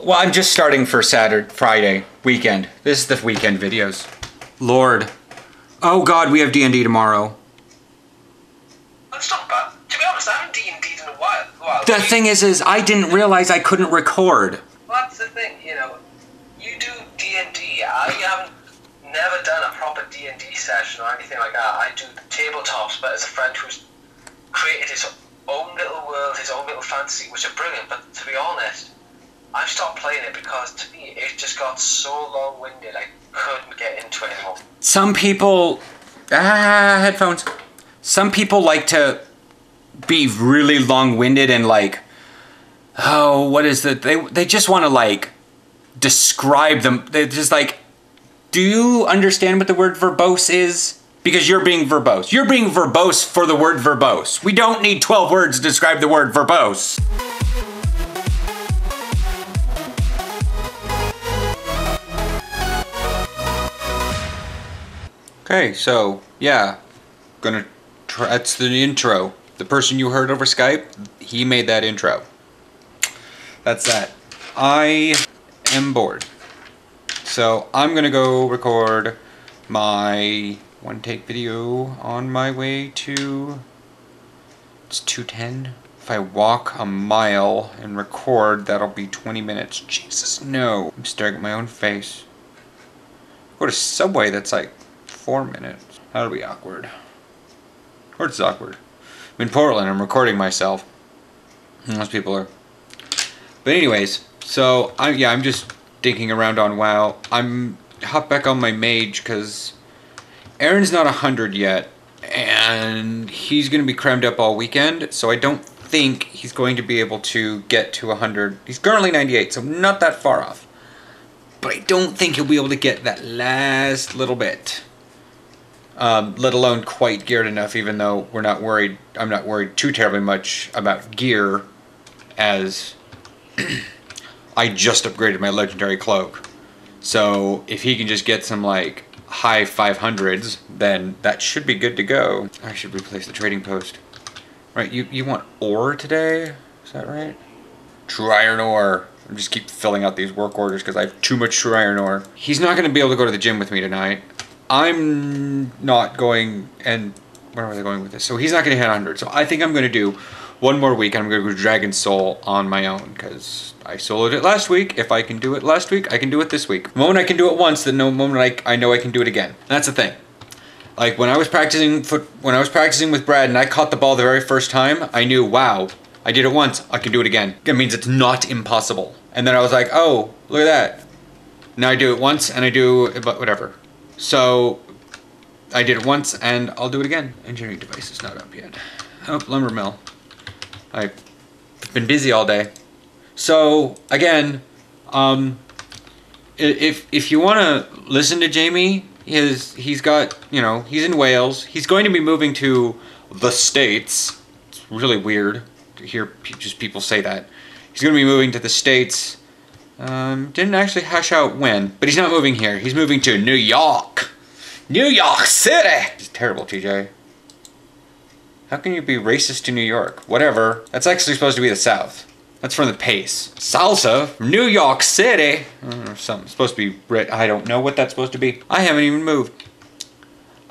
Well, I'm just starting for Friday, weekend. This is the weekend videos. Lord. Oh God, we have D&D tomorrow. That's not bad. To be honest, I haven't D&D'd in a while. The thing is I didn't realize I couldn't record. Well, that's the thing, you know. You do D&D. I haven't never done a proper D&D session or anything like that. I do the tabletops, but as a friend who's created his own little world, his own little fantasy, which are brilliant. But to be honest, I've stopped playing it because to me it just got so long-winded. I couldn't get into it anymore. Some people, headphones. Some people like to be really long-winded and like, oh, what is it? They just want to like describe them. They're just like, do you understand what the word verbose is? Because you're being verbose. You're being verbose for the word verbose. We don't need 12 words to describe the word verbose. Okay, so yeah, that's the intro. The person you heard over Skype, he made that intro. That's that. I am bored. So I'm gonna go record my one-take video on my way to, it's 2:10. If I walk a mile and record, that'll be 20 minutes. Jesus, no. I'm staring at my own face. Go to Subway, that's like 4 minutes. That'll be awkward. Or it's awkward. I'm in Portland, I'm recording myself. Most people are. But anyways, so I'm just dinking around on WoW. I'm hop back on my mage because Aaron's not 100 yet, and he's going to be crammed up all weekend, so I don't think he's going to be able to get to 100. He's currently 98, so not that far off. But I don't think he'll be able to get that last little bit. Let alone quite geared enough, even though I'm not worried too terribly much about gear, as I just upgraded my legendary cloak. So if he can just get some like high 500s, then that should be good to go. I should replace the trading post. Right, you want ore today? Is that right? True iron ore. I just keep filling out these work orders because I have too much true iron ore. He's not going to be able to go to the gym with me tonight. I'm not going, and where was I going with this? So he's not going to hit 100. So I think I'm going to do one more week, and I'm going to go Dragon Soul on my own, because I soloed it last week. If I can do it last week, I can do it this week. The moment I can do it once, the moment I know I can do it again. That's the thing. Like when I was practicing with Brad, and I caught the ball the very first time, I knew, wow, I did it once, I can do it again. It means it's not impossible. And then I was like, oh, look at that. Now I do it once, and I do it, but whatever. So I did it once, and I'll do it again. Engineering device is not up yet. Oh, lumber mill. I've been busy all day. So again, if you want to listen to Jamie, he's got, you know, he's in Wales. He's going to be moving to the States. It's really weird to hear just people say that. He's going to be moving to the States. Didn't actually hash out when, but he's not moving here. He's moving to New York. New York City! It's terrible, TJ. How can you be racist to New York? Whatever. That's actually supposed to be the South. That's from the Pace. Salsa from New York City. Something supposed to be, I don't know what that's supposed to be. I haven't even moved.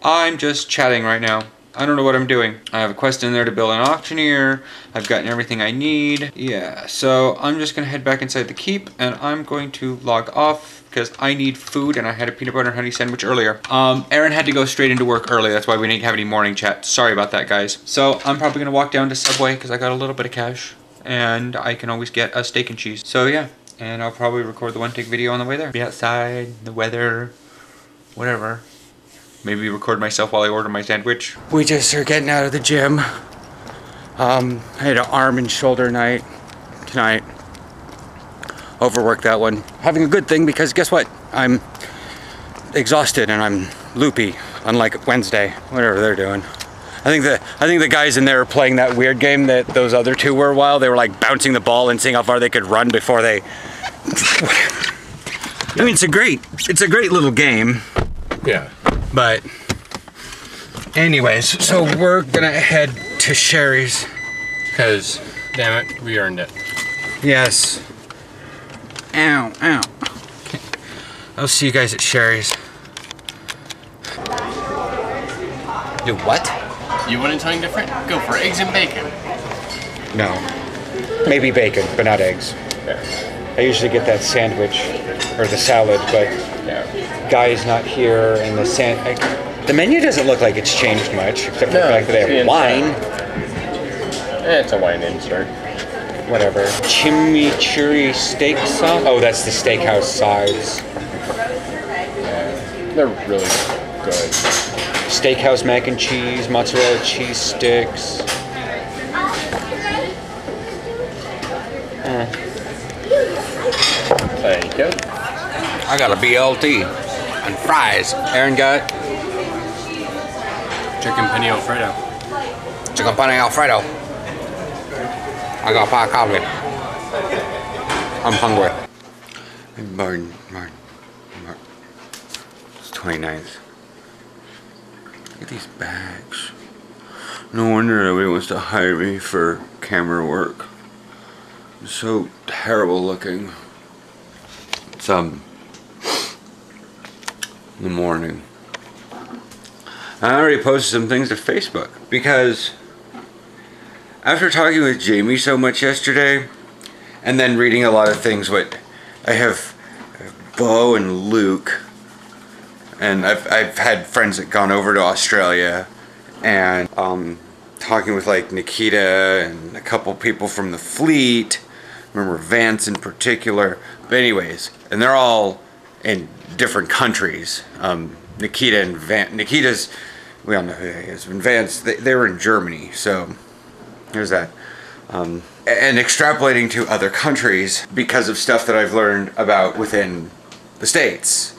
I'm just chatting right now. I don't know what I'm doing. I have a quest in there to build an auctioneer. I've gotten everything I need. Yeah, so I'm just gonna head back inside the keep, and I'm going to log off because I need food, and I had a peanut butter and honey sandwich earlier. Aaron had to go straight into work early. That's why we didn't have any morning chat. Sorry about that, guys. So I'm probably gonna walk down to Subway because I got a little bit of cash, and I can always get a steak and cheese. So yeah, and I'll probably record the one-take video on the way there. Be outside, the weather, whatever. Maybe record myself while I order my sandwich. We just are getting out of the gym. I had an arm and shoulder night tonight. Overworked that one. Having a good thing because guess what? I'm exhausted and I'm loopy, unlike Wednesday, whatever they're doing. I think the guys in there are playing that weird game that those other two were a while. They were like bouncing the ball and seeing how far they could run before they... I mean, it's a great little game. Yeah. But anyways, so we're gonna head to Sherry's. Because, damn it, we earned it. Yes. Ow, ow. Okay. I'll see you guys at Sherry's. Do what? You wanted something different? Go for eggs and bacon. No. Maybe bacon, but not eggs. Yeah. I usually get that sandwich, or the salad, but Guy's not here, and the menu doesn't look like it's changed much, except for the fact that they have wine. It's a wine insert. Whatever. Chimichurri steak sauce? Oh, that's the steakhouse sides. Yeah, they're really good. Steakhouse mac and cheese, mozzarella cheese sticks. Thank you. I got a BLT and fries. Aaron got Chicken penne Alfredo. chicken penne Alfredo. I got pot coffee. I'm hungry. Martin. It's 29th. Look at these bags. No wonder nobody wants to hire me for camera work. It's so terrible looking. It's in the morning. I already posted some things to Facebook because after talking with Jamie so much yesterday and then reading a lot of things, what I have Bo and Luke, and I've had friends that gone over to Australia, and talking with like Nikita and a couple people from the fleet. Remember Vance in particular. But anyways, and they're all in different countries. Nikita and Vance. Nikita's, we all know who he is. And Vance, they were in Germany. So there's that. And extrapolating to other countries because of stuff that I've learned about within the States.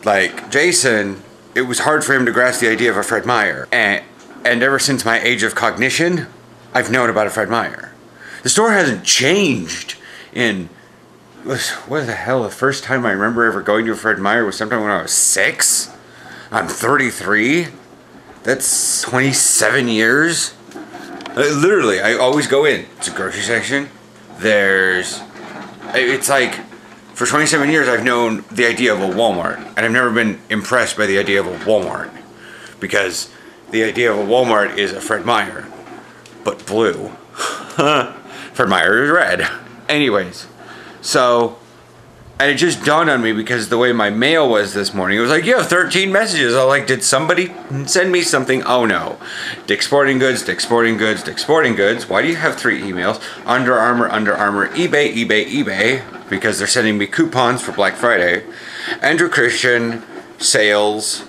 Like Jason, it was hard for him to grasp the idea of a Fred Meyer. And ever since my age of cognition, I've known about a Fred Meyer. The store hasn't changed in, what the hell, the first time I remember ever going to a Fred Meyer was sometime when I was 6? I'm 33. That's 27 years. Literally, I always go in. It's a grocery section. It's like, for 27 years I've known the idea of a Walmart. And I've never been impressed by the idea of a Walmart. Because the idea of a Walmart is a Fred Meyer, but blue. Fred Meyer is red. Anyways, so, and it just dawned on me because the way my mail was this morning, it was like, you have 13 messages. I was like, did somebody send me something? Oh no. Dick's Sporting Goods, Dick's Sporting Goods, Dick's Sporting Goods. Why do you have 3 emails? Under Armour, eBay, because they're sending me coupons for Black Friday. Andrew Christian, sales,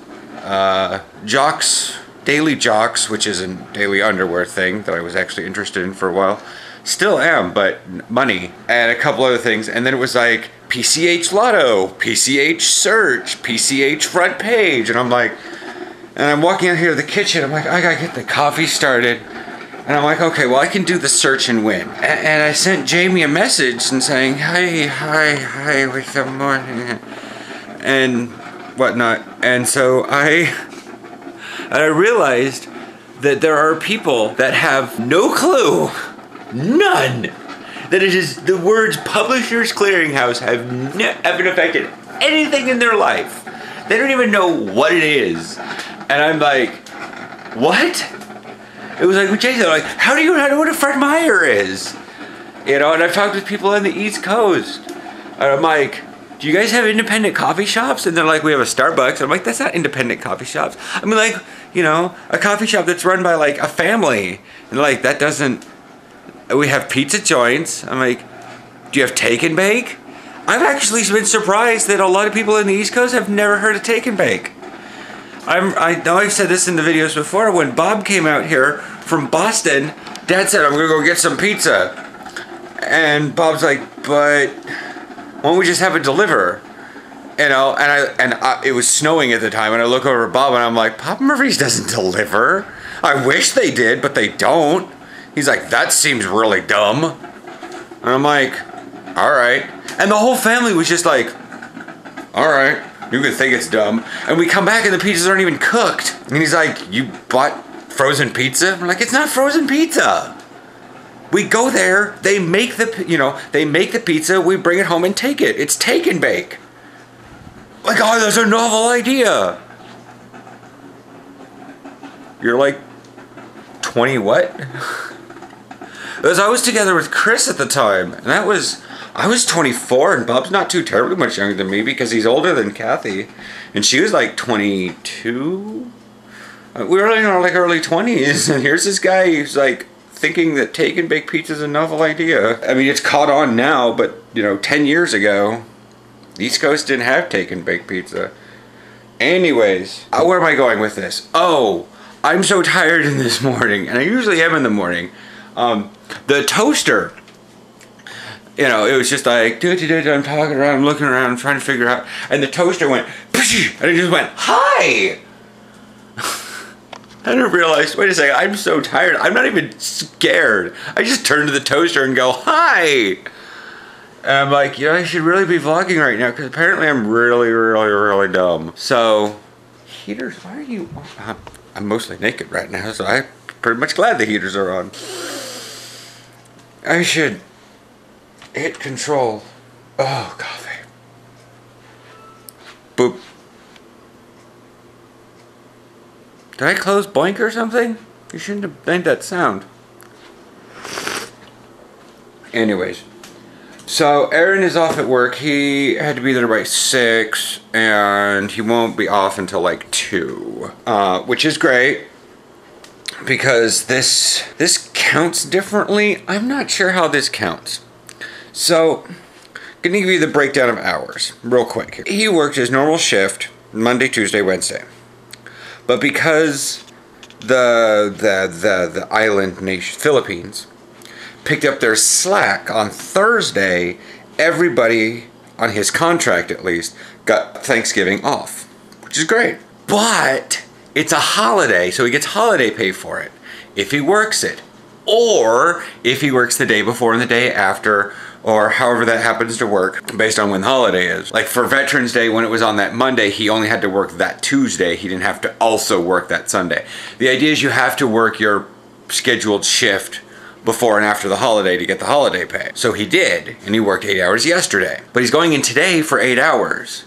Jocks, Daily Jocks, which is a daily underwear thing that I was actually interested in for a while. Still am, but money. And a couple other things. And then it was like PCH Lotto, PCH Search, PCH Front Page. And I'm like, and I'm walking out here to the kitchen. I'm like, I gotta get the coffee started. And I'm like, okay, well, I can do the search and win. And I sent Jamie a message and saying, hi, with the morning. And whatnot. And so I realized that there are people that have no clue, none, that it is the words Publishers Clearinghouse haven't affected anything in their life. They don't even know what it is. And I'm like, what? It was like with Jason, like, how do you not know what a Fred Meyer is? You know, and I've talked with people on the East Coast. And I'm like, do you guys have independent coffee shops? And they're like, we have a Starbucks. I'm like, that's not independent coffee shops. I mean, like, you know, a coffee shop that's run by like a family. And like, that doesn't, we have pizza joints. I'm like, do you have Take and Bake? I've actually been surprised that a lot of people in the East Coast have never heard of Take and Bake. I know I've said this in the videos before. When Bob came out here from Boston, Dad said, I'm gonna go get some pizza. And Bob's like, but why don't we just have it deliver? You know, and it was snowing at the time, and I look over at Bob and I'm like, Papa Murphy's doesn't deliver. I wish they did, but they don't. He's like, that seems really dumb. And I'm like, all right. And the whole family was just like, all right, you could think it's dumb. And we come back and the pizzas aren't even cooked. And he's like, you bought frozen pizza? I'm like, it's not frozen pizza. We go there, they make they make the pizza, we bring it home and take it. It's take and bake. Like, oh, that's a novel idea. You're like 20 what? Because I was together with Chris at the time, and I was 24, and Bob's not too terribly much younger than me because he's older than Kathy, and she was like 22. We were in our like early 20s, and here's this guy who's like thinking that take and bake pizza is a novel idea. I mean, it's caught on now, but 10 years ago, the East Coast didn't have take and bake pizza. Anyways, where am I going with this? Oh, I'm so tired in this morning, and I usually am in the morning. The toaster, it was just like, I'm talking around, I'm looking around, I'm trying to figure out, and the toaster went, and it just went, hi! I didn't realize, wait a second, I'm so tired, I'm not even scared. I just turn to the toaster and go, hi! And I'm like, I should really be vlogging right now, because apparently I'm really, really, really dumb. So, heaters, why are you, I'm mostly naked right now, so I'm pretty much glad the heaters are on. I should hit control. Oh, coffee. Boop. Did I close blank or something? You shouldn't have made that sound. Anyways. So, Aaron is off at work. He had to be there by 6, and he won't be off until like 2. Which is great, because this counts differently. I'm not sure how this counts. So, gonna give you the breakdown of hours, real quick here. He worked his normal shift, Monday, Tuesday, Wednesday. But because the island nation, Philippines, picked up their slack on Thursday, everybody, on his contract at least, got Thanksgiving off, which is great. But it's a holiday, so he gets holiday pay for it, if he works it. Or if he works the day before and the day after, or however that happens to work, based on when the holiday is. Like for Veterans Day, when it was on that Monday, he only had to work that Tuesday. He didn't have to also work that Sunday. The idea is you have to work your scheduled shift before and after the holiday to get the holiday pay. So he did, and he worked 8 hours yesterday. But he's going in today for 8 hours.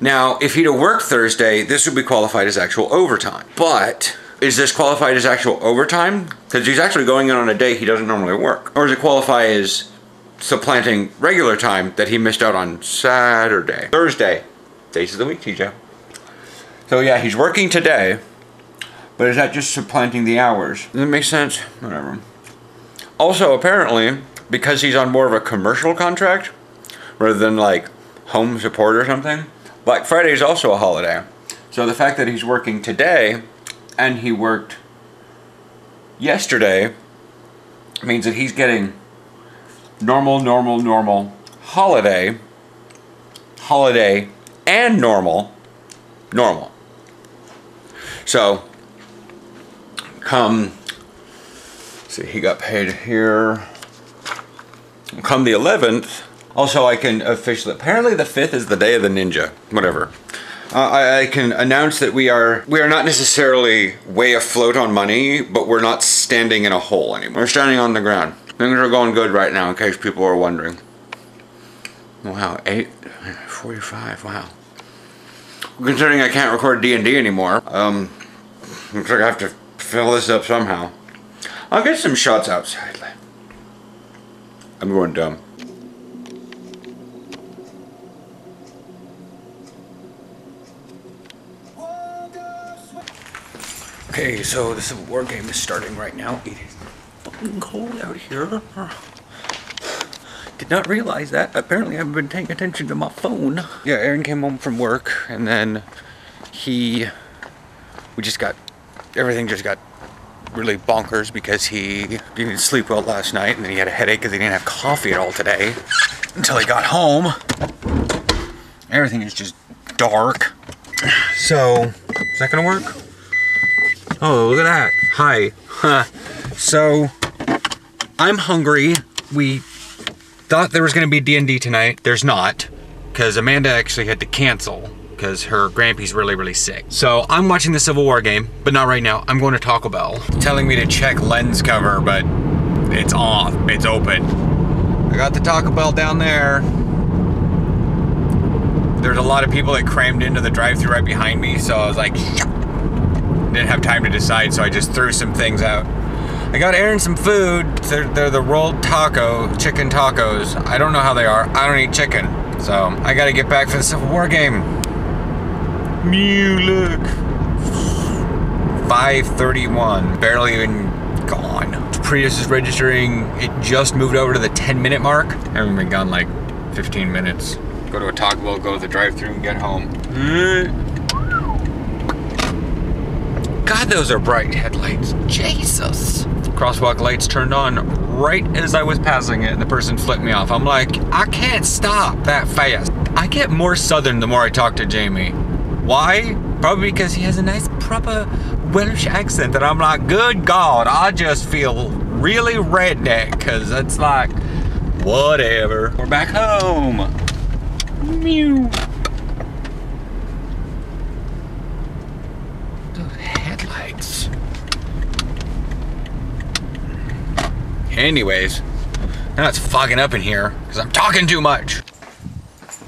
Now, if he'd have worked Thursday, this would be qualified as actual overtime. But is this qualified as actual overtime? Because he's actually going in on a day he doesn't normally work. Or does it qualify as supplanting regular time that he missed out on Saturday? Thursday. Days of the week, TJ. So yeah, he's working today, but is that just supplanting the hours? Does that make sense? Whatever. Also, apparently, because he's on more of a commercial contract, rather than like home support or something, Black Friday is also a holiday. So the fact that he's working today, and he worked yesterday, means that he's getting normal, holiday, and normal. So, see, he got paid here. Come the 11th, also I can officially, apparently the 5th is the day of the ninja, whatever. I can announce that we are not necessarily way afloat on money, but we're not standing in a hole anymore. We're standing on the ground. Things are going good right now, in case people are wondering. Wow, 8:45, wow. Considering I can't record D&D anymore, looks like I have to fill this up somehow. I'll get some shots outside. I'm going dumb. Okay, so the Civil War game is starting right now. It is fucking cold out here. Did not realize that. Apparently I haven't been paying attention to my phone. Yeah, Aaron came home from work, and then everything just got really bonkers because he didn't sleep well last night, and then he had a headache because he didn't have coffee at all today until he got home. Everything is just dark. So, is that gonna work? Oh, look at that. Hi. So, I'm hungry. We thought there was going to be D&D tonight. There's not, because Amanda actually had to cancel because her grandpa's really, really sick. So, I'm watching the Civil War game, but not right now. I'm going to Taco Bell. It's telling me to check lens cover, but It's off. It's open. I got the Taco Bell down there. There's a lot of people that crammed into the drive-thru right behind me, so I was like, didn't have time to decide, so I just threw some things out. I got Aaron some food. They're the rolled chicken tacos. I don't know how they are. I don't eat chicken, so I gotta get back for the Civil War game. Mew, look. 5:31, barely even gone. Prius is registering. It just moved over to the 10-minute mark. I haven't been gone like 15 minutes. Go to a Taco Bell, go to the drive-thru and get home. God, those are bright headlights. Jesus. Crosswalk lights turned on right as I was passing it and the person flipped me off. I'm like, I can't stop that fast. I get more southern the more I talk to Jamie. Why? Probably because he has a nice proper Welsh accent that I'm like, good God, I just feel really redneck because it's like, whatever. We're back home. Mew. Those headlights. Anyways, now it's fogging up in here because I'm talking too much.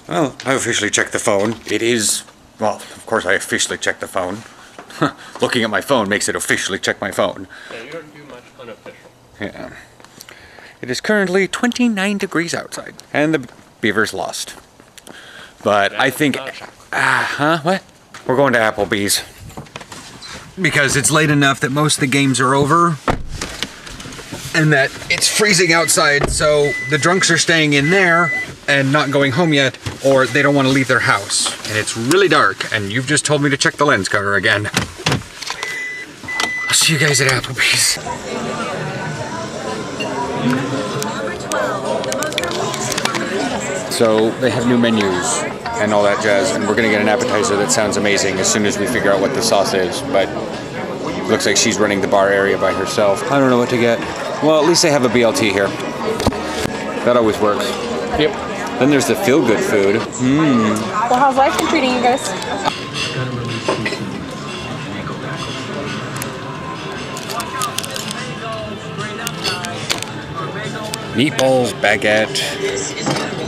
Well, I officially checked the phone. It is, well, of course I officially checked the phone. Looking at my phone makes it officially check my phone. Yeah, you don't do much unofficial. Yeah. It is currently 29 degrees outside, and the Beavers lost. But I think, what? We're going to Applebee's. Because it's late enough that most of the games are over, and that it's freezing outside, so the drunks are staying in there and not going home yet, or they don't want to leave their house. And it's really dark, and you've just told me to check the lens cover again. I'll see you guys at Applebee's. So they have new menus and all that jazz, and we're gonna get an appetizer that sounds amazing as soon as we figure out what the sauce is, but looks like she's running the bar area by herself. I don't know what to get. Well, at least they have a BLT here. That always works. Yep. Then there's the feel-good food. Well, how's life been treating you guys? Meatballs, baguette,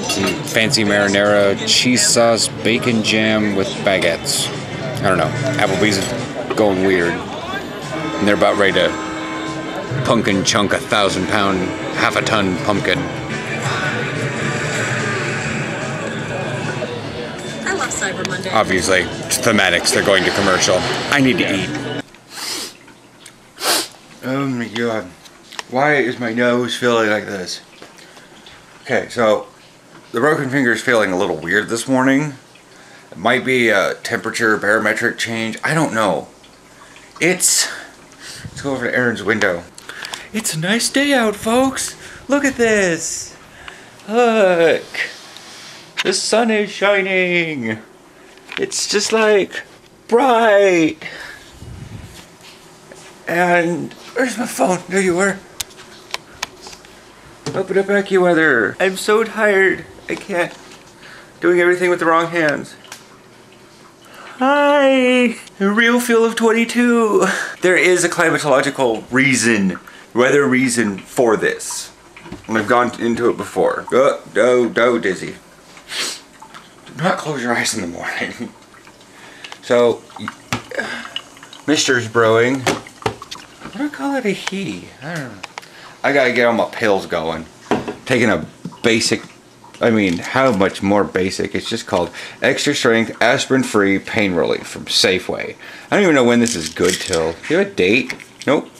some fancy marinara, cheese sauce, bacon jam with baguettes. I don't know. Applebee's is going weird. And they're about ready to pumpkin chunk 1,000-pound, half-a-ton pumpkin. I love Cyber Monday. Obviously, it's thematics. They're going to commercial. I need to eat. Oh my God. Why is my nose feeling like this? Okay, so the broken finger is feeling a little weird this morning. It might be a temperature barometric change. I don't know. Let's go over to Aaron's window. It's a nice day out, folks. Look at this. Look. The sun is shining. It's just like bright. And where's my phone? There you are. Open up AccuWeather. I'm so tired. I can't. Doing everything with the wrong hands. Hi. A real feel of 22. There is a climatological reason, weather reason for this. And I've gone into it before. Go, dizzy. Do not close your eyes in the morning. So, Mister's brewing. What do I call it, a he? I don't know. I gotta get all my pills going. Taking a basic, I mean, how much more basic? It's just called Extra Strength Aspirin Free Pain Relief from Safeway. I don't even know when this is good till. Do you have a date? Nope.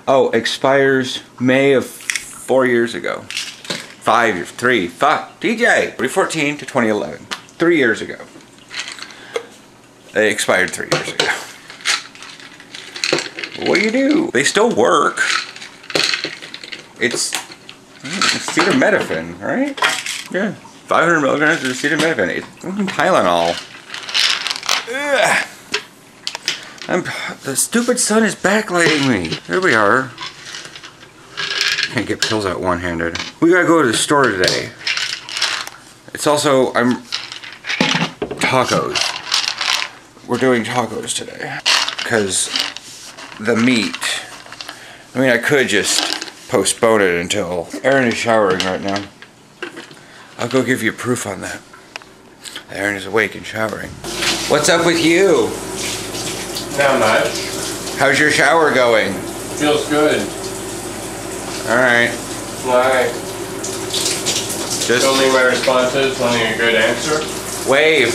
Oh, expires May of 4 years ago. 5 years, 3, 5. DJ! 2014 to 2011. 3 years ago. They expired 3 years ago. What do? They still work. It's acetaminophen, right? Yeah, 500 milligrams of acetaminophen. It's Tylenol. The stupid sun is backlighting me. There we are. Can't get pills out one-handed. We gotta go to the store today. It's also, tacos. We're doing tacos today. Because the meat, I mean, I could just postpone it until Aaron is showering right now. I'll go give you proof on that. Aaron is awake and showering. What's up with you? Not much. How's your shower going? Feels good. Alright. Alright. Just Show me my responses, wanting a good answer. wave.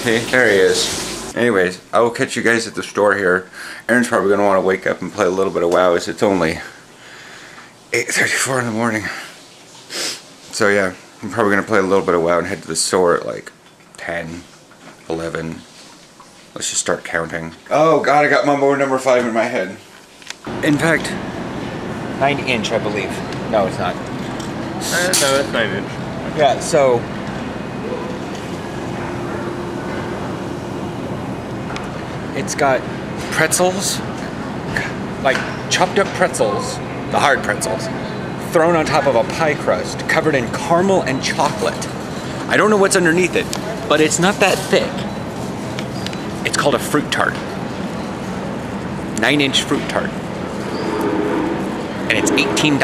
See, there he is. Anyways, I will catch you guys at the store here. Aaron's probably going to want to wake up and play a little bit of WoW as it's only 8:34 in the morning. So yeah, I'm probably going to play a little bit of WoW and head to the store at like 10, 11. Let's just start counting. Oh god, I got Mumbo number 5 in my head. In fact, 9-inch I believe. No, it's not. No, that's 9-inch. Yeah, so it's got pretzels, like chopped up pretzels, the hard pretzels, thrown on top of a pie crust, covered in caramel and chocolate. I don't know what's underneath it, but it's not that thick. It's called a fruit tart. 9-inch fruit tart. And it's $18.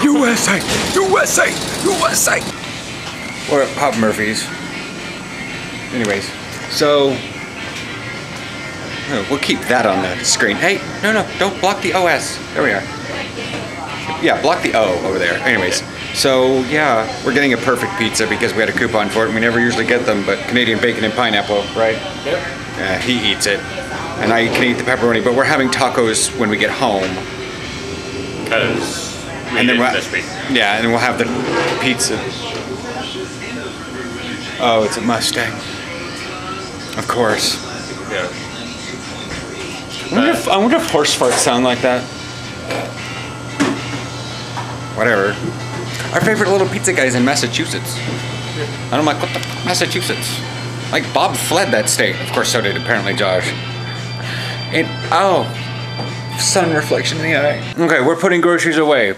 USA! USA! USA! We're at Pop Murphy's. Anyways, so we'll keep that on the screen. Hey, no, don't block the OS. There we are. Yeah, block the O over there. Anyways, so yeah, we're getting a perfect pizza because we had a coupon for it and we never usually get them, but Canadian bacon and pineapple, right? Yep. Yeah, he eats it. And I can eat the pepperoni, but we're having tacos when we get home. Because we And then did we'll, this week. yeah, and we'll have the pizza. Oh, it's a Mustang. Of course. Yeah. I wonder if horse farts sound like that. Whatever. Our favorite little pizza guy's in Massachusetts. And I'm like, what the f, Massachusetts? Like, Bob fled that state. Of course, so did apparently Josh. And, oh, sun reflection in the eye. Okay, we're putting groceries away.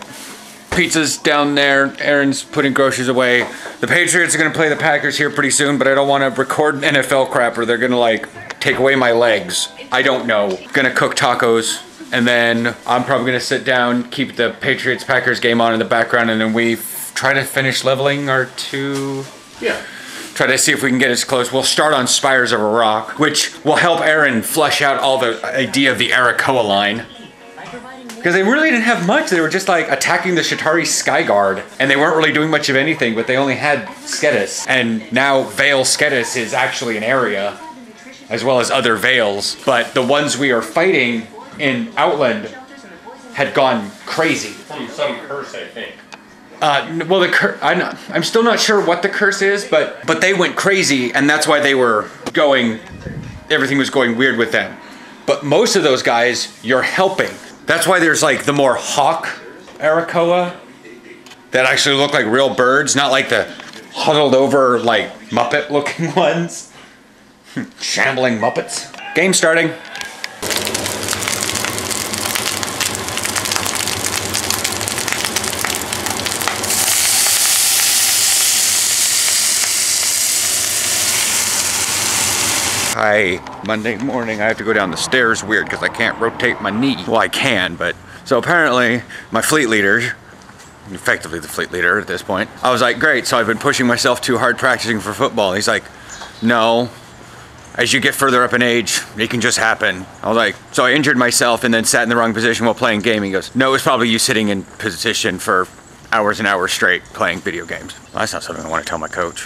Pizza's down there. Aaron's putting groceries away. The Patriots are going to play the Packers here pretty soon, but I don't want to record NFL crap or they're going to, like, take away my legs. I don't know. Gonna cook tacos, and then I'm probably going to sit down, keep the Patriots-Packers game on in the background, and then we try to finish leveling our 2... Yeah. Try to see if we can get as close. We'll start on Spires of a Rock, which will help Aaron flesh out all the idea of the Arakoa line. Because they really didn't have much. They were just like attacking the Shatari Skyguard, and they weren't really doing much of anything, but they only had Skedis. And now Vale Skedis is actually an area, as well as other Vales. But the ones we are fighting in Outland had gone crazy. From some curse, I think. Well, I'm still not sure what the curse is, but they went crazy, and that's why they were going, everything was going weird with them. But most of those guys, you're helping. That's why there's like the more hawk Arakoa that actually look like real birds, not like the huddled over like Muppet looking ones. Shambling Muppets. Game starting. Hi, Monday morning, I have to go down the stairs weird because I can't rotate my knee. Well, I can, but... So apparently, my fleet leader, effectively the fleet leader at this point, I was like, great, so I've been pushing myself too hard practicing for football. He's like, no, as you get further up in age, it can just happen. I was like, so I injured myself and then sat in the wrong position while playing game. He goes, no, it's probably you sitting in position for hours and hours straight playing video games. Well, that's not something I want to tell my coach.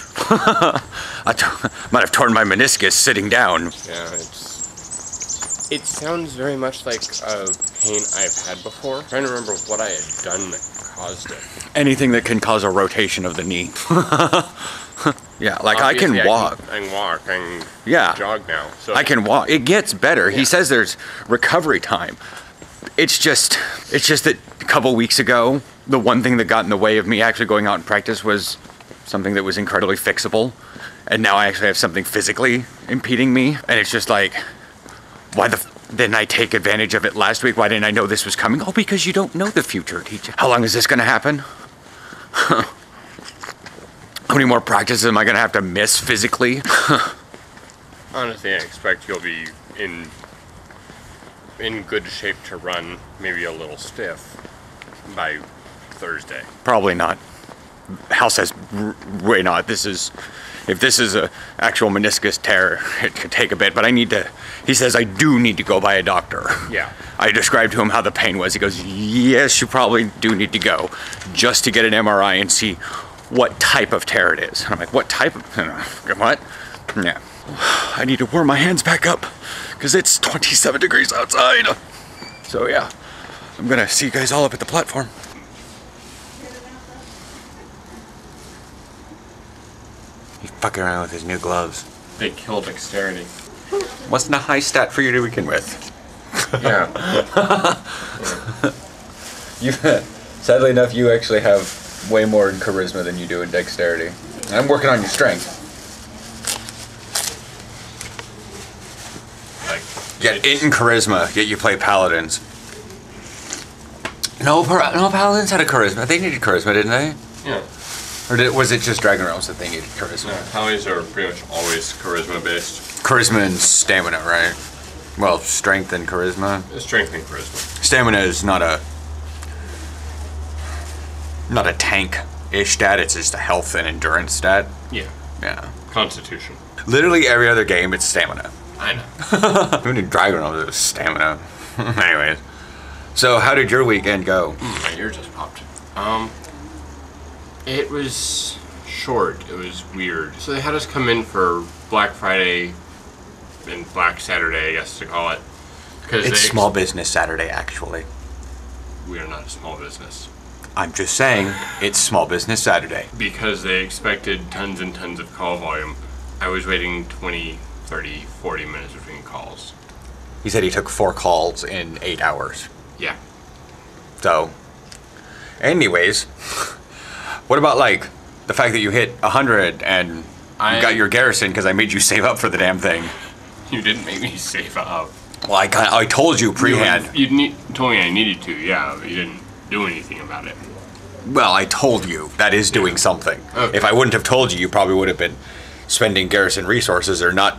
Might have torn my meniscus sitting down. Yeah, it sounds very much like a pain I've had before. I'm trying to remember what I had done that caused it. Anything that can cause a rotation of the knee. Yeah, like obviously, I can walk. I can walk. I can jog now. So I can walk. It gets better. Yeah. He says there's recovery time. It's just that a couple weeks ago, the one thing that got in the way of me actually going out and practice was something that was incredibly fixable. And now I actually have something physically impeding me. And it's just like, why didn't I take advantage of it last week? Why didn't I know this was coming? Oh, because you don't know the future, teacher. How long is this going to happen? How many more practices am I going to have to miss physically? Honestly, I expect you'll be in in good shape to run, maybe a little stiff by Thursday. Probably not. Hal says, way not. If this is a actual meniscus tear, it could take a bit, but he says I do need to go by a doctor. Yeah. I described to him how the pain was. He goes, yes, you probably do need to go just to get an MRI and see what type of tear it is. And I'm like, what type of, what? Yeah. I need to warm my hands back up because it's 27 degrees outside. So yeah, I'm gonna see you guys all up at the platform. He's fucking around with his new gloves. They kill dexterity. Wasn't a high stat for you to begin with. Yeah. Sadly enough, you actually have way more in charisma than you do in dexterity. I'm working on your strength. Get it in charisma, yet you play paladins. No, paladins had a charisma. They needed charisma, didn't they? Yeah. Or was it just Dragon Realms that they needed charisma? No, paladins are pretty much always charisma based. Charisma and stamina, right? Well, strength and charisma. Strength and charisma. Stamina is not a tank-ish stat. It's just a health and endurance stat. Yeah. Yeah. Constitution. Literally every other game, it's stamina. I know. Even in Dragon Realms, it was stamina. Anyways. So, how did your weekend go? My ear just popped. It was short. It was weird. So they had us come in for Black Friday and Black Saturday, I guess to call it. It's Small Business Saturday, actually. We are not a small business. I'm just saying, it's Small Business Saturday. Because they expected tons and tons of call volume, I was waiting 20, 30, 40 minutes between calls. He said he took 4 calls in 8 hours. Yeah. So, anyways, what about like the fact that you hit 100 and you got your garrison because I made you save up for the damn thing? You didn't make me save up. Well, I told you pre-hand. You told me I needed to, yeah, but you didn't do anything about it. Well, I told you that is doing something. Okay. If I wouldn't have told you, you probably would have been spending garrison resources or not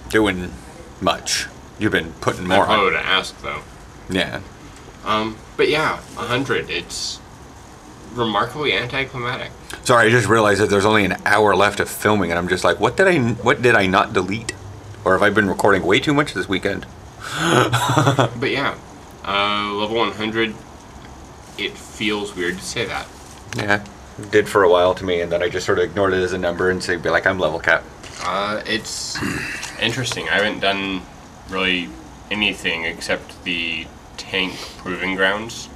doing much. You've been putting more I probably on. would have asked though. Yeah. But yeah, 100. It's remarkably anticlimactic. Sorry, I just realized that there's only an hour left of filming, and I'm just like, what did I not delete? Or have I been recording way too much this weekend? But yeah, level 100. It feels weird to say that. Yeah, it did for a while to me, and then I just sort of ignored it as a number and say, be like, I'm level cap. It's interesting. I haven't done really anything except the tank proving grounds.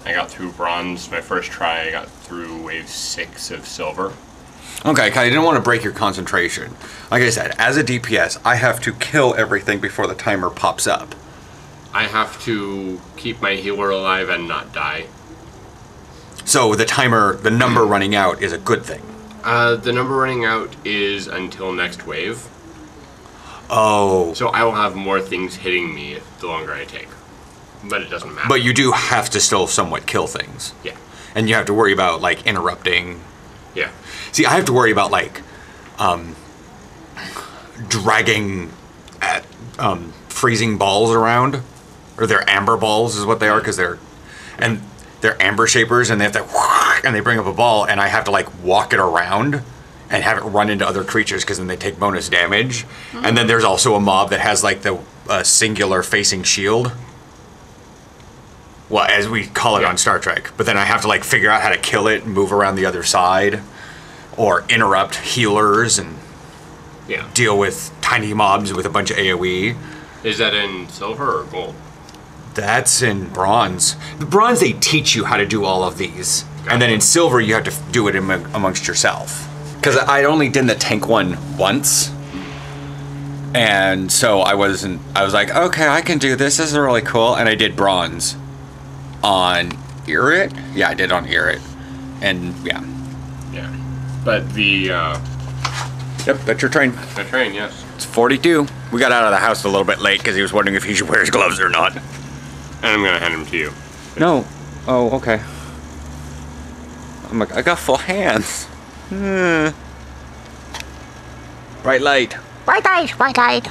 I got through bronze my first try. I got through wave 6 of silver. Okay, I didn't want to break your concentration. Like I said, as a DPS, I have to kill everything before the timer pops up. I have to keep my healer alive and not die. So the number running out is a good thing. The number running out is until next wave. Oh. So I will have more things hitting me the longer I take. But it doesn't matter. But you do have to still somewhat kill things. Yeah. And you have to worry about, like, interrupting. Yeah. See, I have to worry about, like, dragging at, freezing balls around. Or they're amber balls is what they are, because they're amber shapers, and they have to, and they bring up a ball, and I have to, like, walk it around and have it run into other creatures, because then they take bonus damage. Mm-hmm. And then there's also a mob that has, like, the singular facing shield. Well, as we call it on Star Trek. But then I have to, like, figure out how to kill it and move around the other side. Or interrupt healers and deal with tiny mobs with a bunch of AoE. Is that in silver or gold? That's in bronze. The bronze, they teach you how to do all of these. Gotcha. And then in silver, you have to do it amongst yourself. Because I only did the tank one once. And so I was like, okay, I can do this. This is really cool. And I did bronze on Irrit. Yeah, I did on Irrit. And yeah. Yeah. But the Yep, that's your train. the train, yes. It's 42. We got out of the house a little bit late because he was wondering if he should wear his gloves or not. And I'm gonna hand them to you. No. Oh, okay. I'm like, I got full hands. Bright light. Bright light, bright light.